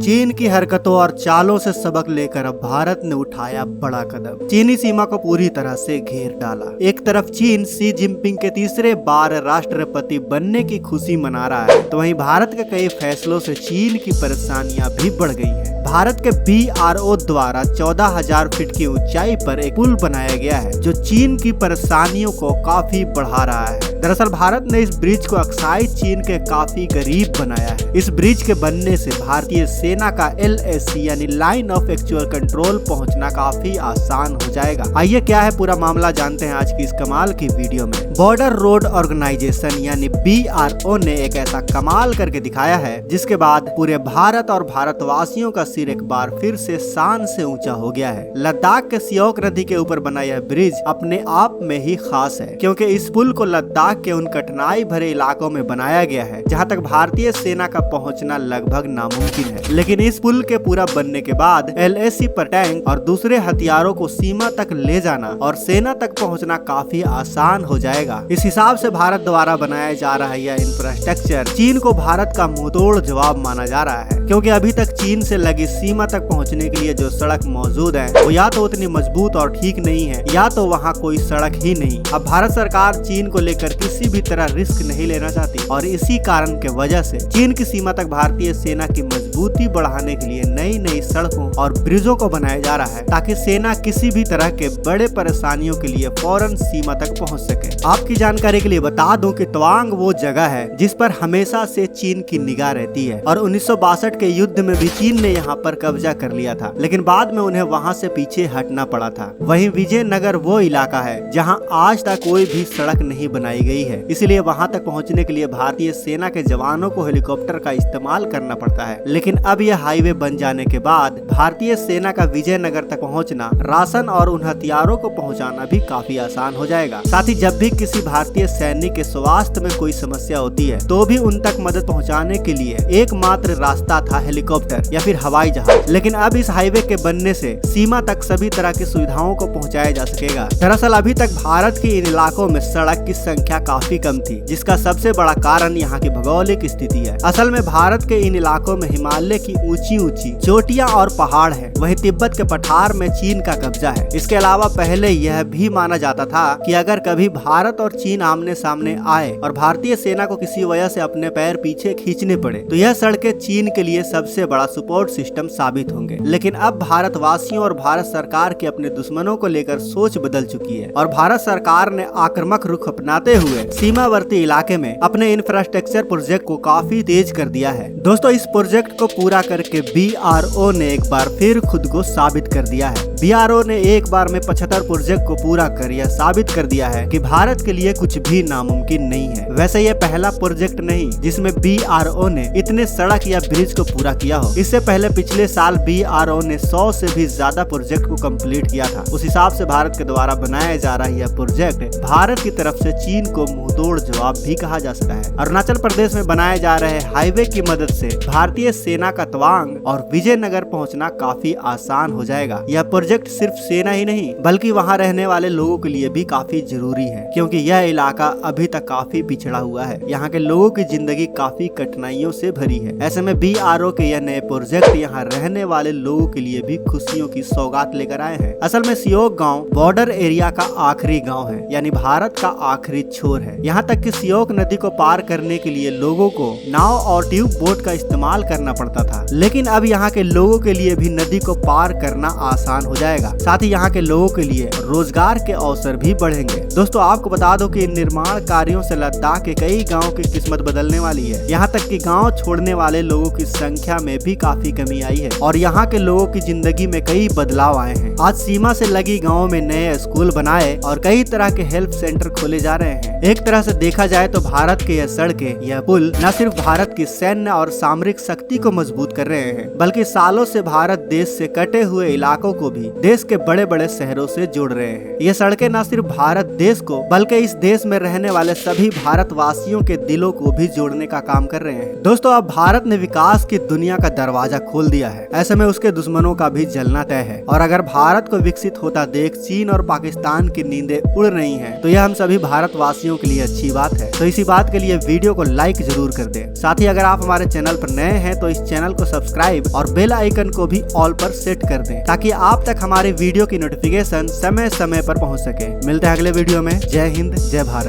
चीन की हरकतों और चालों से सबक लेकर अब भारत ने उठाया बड़ा कदम। चीनी सीमा को पूरी तरह से घेर डाला। एक तरफ चीन शी जिनपिंग के तीसरे बार राष्ट्रपति बनने की खुशी मना रहा है, तो वहीं भारत के कई फैसलों से चीन की परेशानियां भी बढ़ गई हैं। भारत के BRO द्वारा 14,000 फीट की ऊंचाई पर एक पुल बनाया गया है, जो चीन की परेशानियों को काफी बढ़ा रहा है। दरअसल भारत ने इस ब्रिज को अक्साई चीन के काफी करीब बनाया है। इस ब्रिज के बनने से भारतीय सेना का LAC यानी लाइन ऑफ एक्चुअल कंट्रोल पहुंचना काफी आसान हो जाएगा। आइए क्या है पूरा मामला जानते हैं आज की इस कमाल की वीडियो में। बॉर्डर रोड ऑर्गेनाइजेशन यानी BRO ने एक ऐसा कमाल करके दिखाया है, जिसके बाद पूरे भारत और भारतवासियों का सिर एक बार फिर से शान से ऊंचा हो गया है। लद्दाख के सियोक नदी के ऊपर बना यह ब्रिज अपने आप में ही खास है, क्योंकि इस पुल को लद्दाख के उन कठिनाई भरे इलाकों में बनाया गया है जहां तक भारतीय सेना का पहुंचना लगभग नामुमकिन है। लेकिन इस पुल के पूरा बनने के बाद LAC पर टैंक और दूसरे हथियारों को सीमा तक ले जाना और सेना तक पहुंचना काफी आसान हो जाएगा। इस हिसाब से भारत द्वारा बनाया जा रहा यह इंफ्रास्ट्रक्चर चीन को भारत का मुंहतोड़ जवाब माना जा रहा है, क्योंकि अभी तक चीन से लगी सीमा तक पहुंचने के लिए जो सड़क मौजूद है वो या तो उतनी मजबूत और ठीक नहीं है, या तो वहाँ कोई सड़क ही नहीं। अब भारत सरकार चीन को लेकर किसी भी तरह रिस्क नहीं लेना चाहती और इसी कारण के वजह से चीन की सीमा तक भारतीय सेना की मजबूती बढ़ाने के लिए नई नई सड़कों और ब्रिजों को बनाया जा रहा है, ताकि सेना किसी भी तरह के बड़े परेशानियों के लिए फौरन सीमा तक पहुंच सके। आपकी जानकारी के लिए बता दूं कि तवांग वो जगह है जिस पर हमेशा से चीन की निगाह रहती है और 1962 के युद्ध में भी चीन ने यहाँ पर कब्जा कर लिया था, लेकिन बाद में उन्हें वहाँ से पीछे हटना पड़ा था। वहीं विजयनगर वो इलाका है जहाँ आज तक कोई भी सड़क नहीं बनाई गई है, इसलिए वहाँ तक पहुँचने के लिए भारतीय सेना के जवानों को हेलीकॉप्टर का इस्तेमाल करना पड़ता है। लेकिन अब यह हाईवे बन जाने के बाद भारतीय सेना का विजयनगर तक पहुँचना, राशन और उन हथियारों को पहुँचाना भी काफी आसान हो जाएगा। साथ ही जब भी किसी भारतीय सैनिक के स्वास्थ्य में कोई समस्या होती है तो भी उन तक मदद पहुँचाने के लिए एकमात्र रास्ता था हेलीकॉप्टर या फिर हवाई जहाज। लेकिन अब इस हाईवे के बनने से सीमा तक सभी तरह की सुविधाओं को पहुँचाया जा सकेगा। दरअसल अभी तक भारत के इन इलाकों में सड़क की संख्या काफी कम थी, जिसका सबसे बड़ा कारण यहाँ की भौगोलिक स्थिति है। असल में भारत के इन इलाकों में हिमालय की ऊंची ऊंची चोटियां और पहाड़ है, वहीं तिब्बत के पठार में चीन का कब्जा है। इसके अलावा पहले यह भी माना जाता था कि अगर कभी भारत और चीन आमने सामने आए और भारतीय सेना को किसी वजह से अपने पैर पीछे खींचने पड़े तो यह सड़कें चीन के लिए सबसे बड़ा सपोर्ट सिस्टम साबित होंगे। लेकिन अब भारतवासियों और भारत सरकार के अपने दुश्मनों को लेकर सोच बदल चुकी है और भारत सरकार ने आक्रामक रुख अपनाते हुए सीमावर्ती इलाके में अपने इंफ्रास्ट्रक्चर प्रोजेक्ट को काफी तेज कर दिया है। दोस्तों, इस प्रोजेक्ट को पूरा करके BRO ने एक बार फिर खुद को साबित कर दिया है। BRO ने एक बार में 75 प्रोजेक्ट को पूरा कर यह साबित कर दिया है कि भारत के लिए कुछ भी नामुमकिन नहीं है। वैसे ये पहला प्रोजेक्ट नहीं जिसमें BRO ने इतने सड़क या ब्रिज को पूरा किया हो। इससे पहले पिछले साल BRO ने 100 से भी ज्यादा प्रोजेक्ट को कंप्लीट किया था। उस हिसाब से भारत के द्वारा बनाया जा रहा यह प्रोजेक्ट भारत की तरफ से चीन को मुंहतोड़ जवाब भी कहा जा सकता है। अरुणाचल प्रदेश में बनाए जा रहे हाईवे की मदद से भारतीय सेना का तवांग और विजयनगर पहुंचना काफी आसान हो जाएगा। यह प्रोजेक्ट सिर्फ सेना ही नहीं बल्कि वहां रहने वाले लोगों के लिए भी काफी जरूरी है, क्योंकि यह इलाका अभी तक काफी पिछड़ा हुआ है। यहाँ के लोगों की जिंदगी काफी कठिनाइयों से भरी है। ऐसे में BRO के यह नए प्रोजेक्ट यहाँ रहने वाले लोगों के लिए भी खुशियों की सौगात लेकर आए हैं। असल में सियोक गाँव बॉर्डर एरिया का आखिरी गाँव है, यानी भारत का आखिरी छोर है। यहाँ तक कि सियोक नदी को पार करने के लिए लोगों को नाव और ट्यूब बोट का इस्तेमाल करना पड़ता था, लेकिन अब यहाँ के लोगों के लिए भी नदी को पार करना आसान हो जाएगा। साथ ही यहाँ के लोगों के लिए रोजगार के अवसर भी बढ़ेंगे। दोस्तों, आपको बता दो कि निर्माण कार्यों से लद्दाख के कई गाँव की किस्मत बदलने वाली है। यहाँ तक कि गाँव छोड़ने वाले लोगों की संख्या में भी काफी कमी आई है और यहाँ के लोगों की जिंदगी में कई बदलाव आए हैं। आज सीमा से लगी गाँव में नए स्कूल बनाए और कई तरह के हेल्प सेंटर खोले जा रहे हैं। एक तरह से देखा जाए तो भारत के यह सड़कें, यह पुल न सिर्फ भारत की सैन्य और सामरिक शक्ति को मजबूत कर रहे हैं, बल्कि सालों से भारत देश से कटे हुए इलाकों को भी देश के बड़े बड़े शहरों से जोड़ रहे हैं। ये सड़कें न सिर्फ भारत देश को बल्कि इस देश में रहने वाले सभी भारतवासियों के दिलों को भी जोड़ने का काम कर रहे हैं। दोस्तों, अब भारत ने विकास की दुनिया का दरवाजा खोल दिया है। ऐसे में उसके दुश्मनों का भी जलना तय है। और अगर भारत को विकसित होता देख चीन और पाकिस्तान की नींदें उड़ रही हैं, तो यह हम सभी भारतवासियों के लिए अच्छी बात है। तो इसी बात के लिए वीडियो को लाइक जरूर कर दें। साथ ही अगर आप हमारे चैनल पर नए हैं तो इस चैनल को सब्सक्राइब और बेल आइकन को भी ऑल पर सेट कर दें, ताकि आप तक हमारी वीडियो की नोटिफिकेशन समय समय पर पहुंच सके। मिलते हैं अगले वीडियो में। जय हिंद, जय भारत।